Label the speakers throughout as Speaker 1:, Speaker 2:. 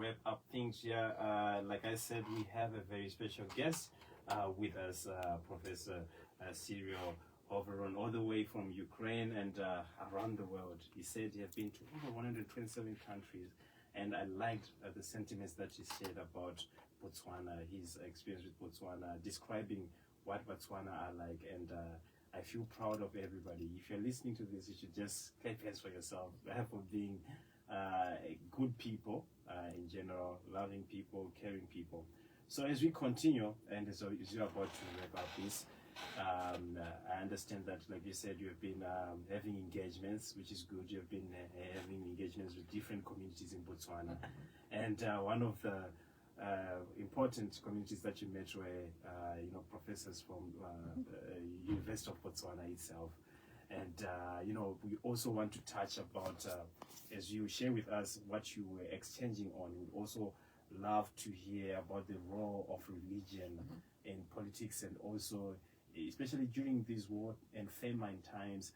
Speaker 1: wrap up things here. Like I said, we have a very special guest with us, Professor Cyril Overon, all the way from Ukraine and around the world. He said he has been to over 127 countries, and I liked the sentiments that he said about Botswana, his experience with Botswana, describing what Botswana are like, and I feel proud of everybody. If you're listening to this, you should just clap hands for yourself for being good people in general, loving people, caring people. So as we continue, and as you're about to wrap up this, I understand that, like you said, you've been having engagements, which is good. You've been having engagements with different communities in Botswana, and one of the important communities that you met were, professors from University of Botswana itself. And, we also want to touch about, as you share with us what you were exchanging on, we'd also love to hear about the role of religion in politics, and also, especially during these war and famine times,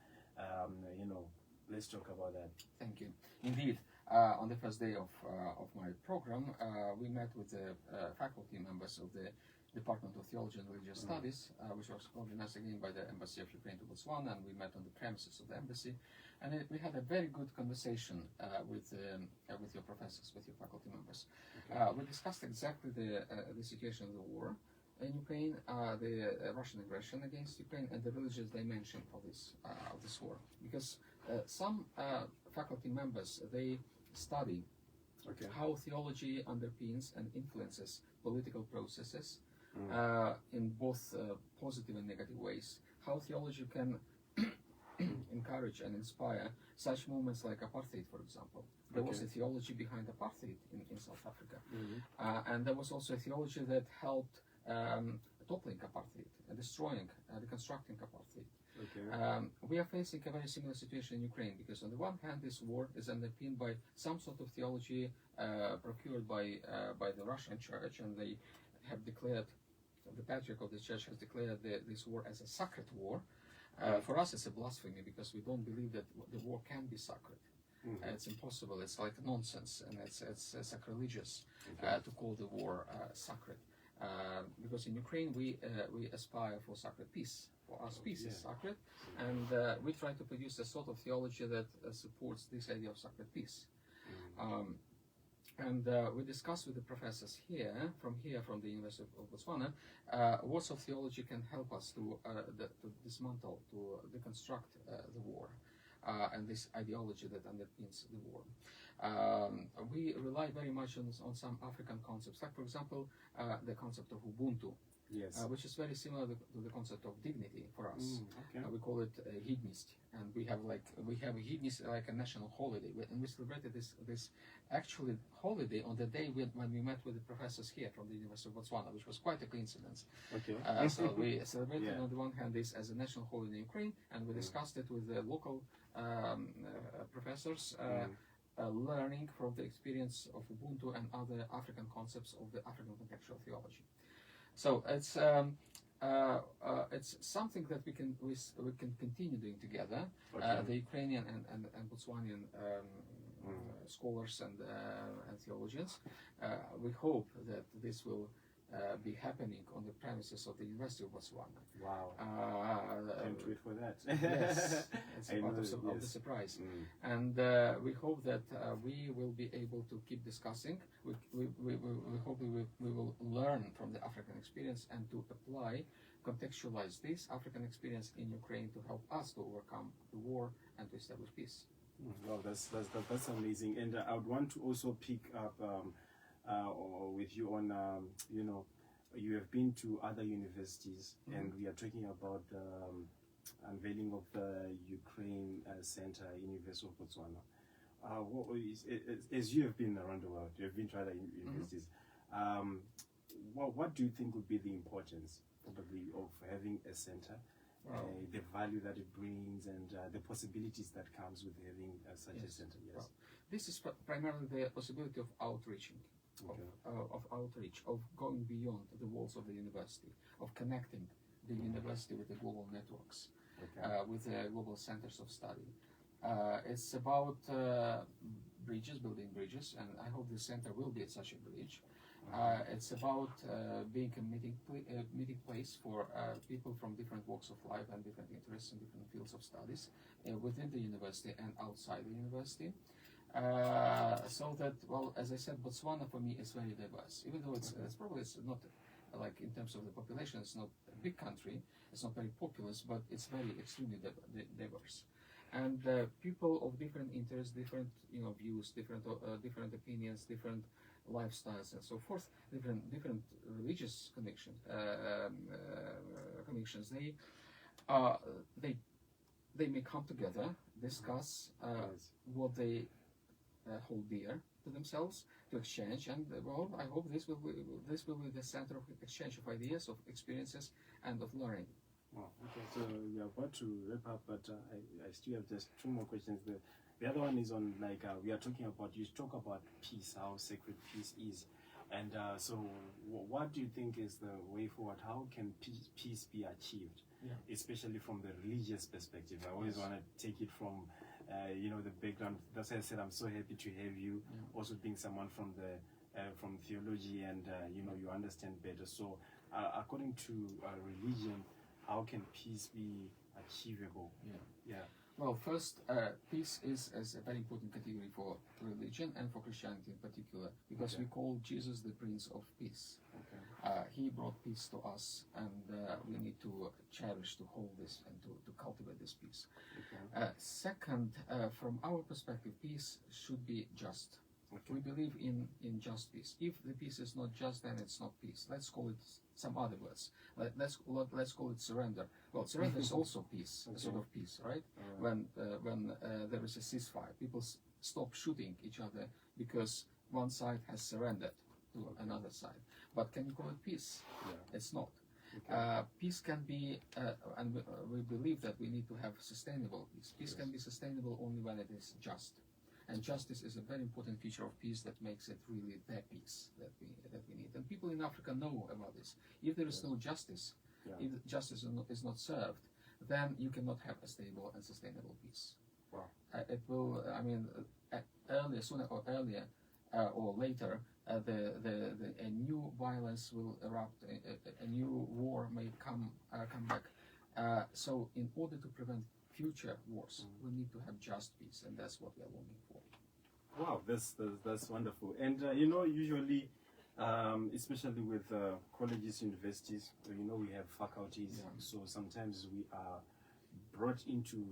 Speaker 1: let's talk about that.
Speaker 2: Thank you. Indeed, on the first day of my program, we met with the faculty members of the Department of Theology and Religious Studies, which was organized again by the Embassy of Ukraine to Botswana, and we met on the premises of the embassy, and we had a very good conversation with your professors, with your faculty members. Okay. We discussed exactly the situation of the war in Ukraine, the Russian aggression against Ukraine, and the religious dimension of this war, because some faculty members, they study how theology underpins and influences political processes in both positive and negative ways. How theology can encourage and inspire such movements like apartheid, for example. There was a theology behind apartheid in South Africa, and there was also a theology that helped toppling apartheid, destroying, reconstructing apartheid. We are facing a very similar situation in Ukraine, because on the one hand, this war is underpinned by some sort of theology procured by the Russian church, and they have declared, the patriarch of the church has declared this war as a sacred war. For us, it's a blasphemy, because we don't believe that the war can be sacred. It's impossible. It's like nonsense, and it's sacrilegious to call the war sacred. Because in Ukraine we aspire for sacred peace. For us, peace is sacred, and we try to produce a sort of theology that supports this idea of sacred peace. And we discussed with the professors from the University of Botswana, what sort of theology can help us to dismantle, to deconstruct the war, and this ideology that underpins the war. We rely very much on some African concepts, like, for example, the concept of Ubuntu, which is very similar to the concept of dignity for us. We call it hedonist, and we have hedonist like a national holiday, and we celebrated this actually holiday on the day when we met with the professors here from the University of Botswana, which was quite a coincidence. So we celebrated on the one hand this as a national holiday in Ukraine, and we discussed it with the local professors, learning from the experience of Ubuntu and other African concepts of the African contextual theology. So it's something that we can continue doing together. The Ukrainian and Botswanian scholars and theologians. We hope that this will be happening on the premises of the University of Botswana.
Speaker 1: Wow! Can't wait for that.
Speaker 2: Yes, it's a part of the surprise, and we hope that we will be able to keep discussing. We hope we will learn from the African experience and to apply, contextualize this African experience in Ukraine to help us to overcome the war and to establish peace.
Speaker 1: Well, that's amazing, and I would want to also pick up with you on, you have been to other universities, and we are talking about unveiling of the Ukraine Center, University of Botswana. As you have been around the world, you have been to other universities. What do you think would be the importance, probably, of having a center? The value that it brings, and the possibilities that comes with having such a center. Yes.
Speaker 2: This is primarily the possibility of outreaching, of outreach, of going beyond the walls of the university, of connecting the university with the global networks, with the global centers of study. It's about bridges, building bridges, and I hope the center will be such a bridge. It's about being a meeting place for people from different walks of life and different interests and different fields of studies within the university and outside the university. So that, well, as I said, Botswana for me is very diverse. Even though it's not like in terms of the population, it's not a big country, it's not very populous, but it's very extremely diverse. And people of different interests, different views, different opinions, different lifestyles, and so forth, different religious connections. They may come together, discuss what they hold dear to themselves, to exchange, and well, I hope this will be the center of exchange of ideas, of experiences, and of learning.
Speaker 1: Wow. Okay, so we are about to wrap up, but I still have just two more questions. The other one is on we are talking about, you talk about peace, how sacred peace is, and so what do you think is the way forward? How can peace be achieved, especially from the religious perspective? I always want to take it from the background. That's why I said I'm so happy to have you, also being someone from theology, and you understand better. So according to religion, how can peace be achievable?
Speaker 2: Well, first, peace is a very important category for religion and for Christianity in particular, because we call Jesus the Prince of Peace. He brought peace to us, and we need to cherish, to hold this, and to cultivate this peace. Second, from our perspective, peace should be just. We believe in just peace. If the peace is not just, then it's not peace. Let's call it some other words. Let's call it surrender. Well, surrender is also peace, a sort of peace, right? When there is a ceasefire, people stop shooting each other because one side has surrendered to another side. But can you call it peace? It's not. Peace can be, and we believe that we need to have sustainable peace. Peace can be sustainable only when it is just. And justice is a very important feature of peace that makes it really the peace that we need. And people in Africa know about this. If there is no justice, if justice is not served, then you cannot have a stable and sustainable peace.
Speaker 1: Wow.
Speaker 2: It will, sooner or earlier, or later, a new violence will erupt. A new war may come back. So, in order to prevent future wars, we need to have just peace, and that's what we are longing for.
Speaker 1: Wow, that's wonderful. And usually, especially with colleges, universities, we have faculties. So sometimes we are brought into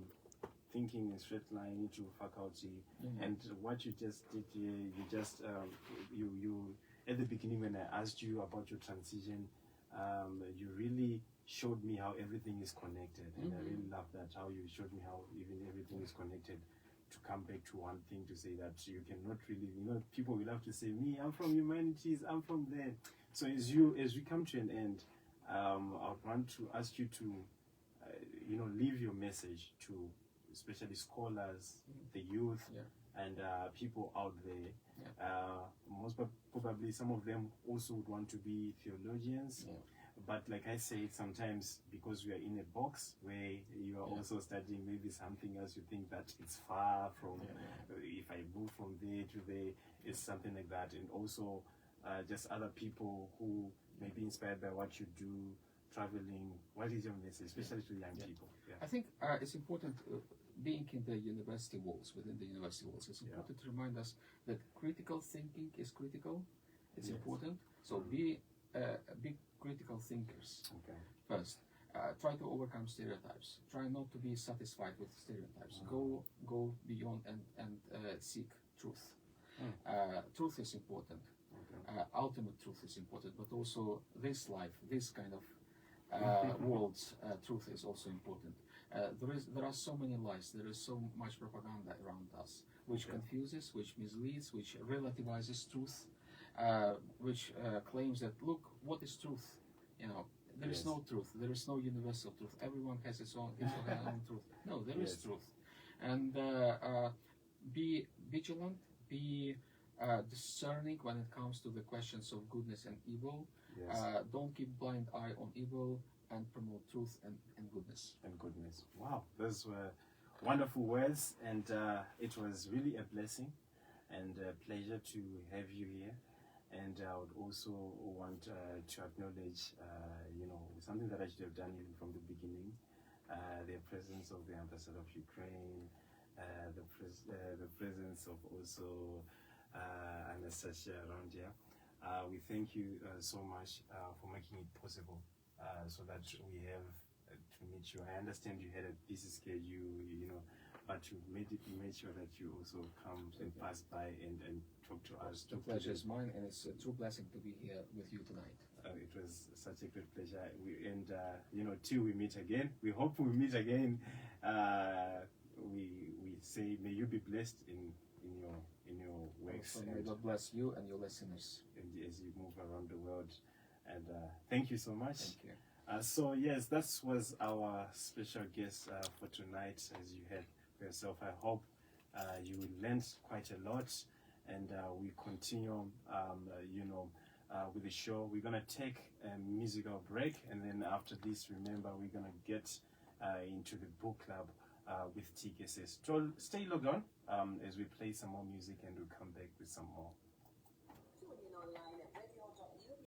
Speaker 1: thinking in straight line into faculty. And what you just did here, you just you at the beginning when I asked you about your transition, you really showed me how everything is connected, and I really love that, how you showed me how even everything is connected, to come back to one thing, to say that you cannot really, people will have to say, me, I'm from humanities, I'm from there. So as we come to an end, I would want to ask you to leave your message to especially scholars, the youth, and people out there. Most probably some of them also would want to be theologians. But like I said, sometimes because we are in a box where you are also studying maybe something else, you think that it's far from, if I move from there to there, it's something like that. And also just other people who may be inspired by what you do, traveling. What is your message, especially to young people?
Speaker 2: I think it's important, being in the university walls, within the university walls, it's important to remind us that critical thinking is critical. It's important. So be critical thinkers first. Try to overcome stereotypes. Try not to be satisfied with stereotypes. Go beyond and seek truth. Truth is important. Ultimate truth is important, but also this life, this kind of world's truth is also important. There are so many lies. There is so much propaganda around us, which confuses, which misleads, which relativizes truth. Which claims that, look, what is truth? There is no truth. There is no universal truth. Everyone has his own truth. No, there is truth. And be vigilant, be discerning when it comes to the questions of goodness and evil. Don't keep blind eye on evil, and promote truth and goodness.
Speaker 1: And goodness. Wow, those were wonderful words, and it was really a blessing. and a pleasure to have you here. And I would also want to acknowledge, something that I should have done even from the beginning, the presence of the ambassador of Ukraine, the presence of also Anastasia around here. We thank you so much for making it possible so that we have to meet you. I understand you had a busy schedule, but you made sure that you also come and pass by and talk to us.
Speaker 2: The pleasure is mine, and it's a true blessing to be here with you tonight.
Speaker 1: It was such a great pleasure. Till we meet again. We hope we meet again. We say, may you be blessed in your works.
Speaker 2: Also, may God bless you and your listeners.
Speaker 1: And as you move around the world. And thank you so much.
Speaker 2: Thank you.
Speaker 1: So yes, that was our special guest for tonight. As you heard for yourself, I hope you learned quite a lot. And we continue, with the show. We're gonna take a musical break, and then after this, remember, we're gonna get into the book club with TKSS. Stay logged on as we play some more music, and we'll come back with some more.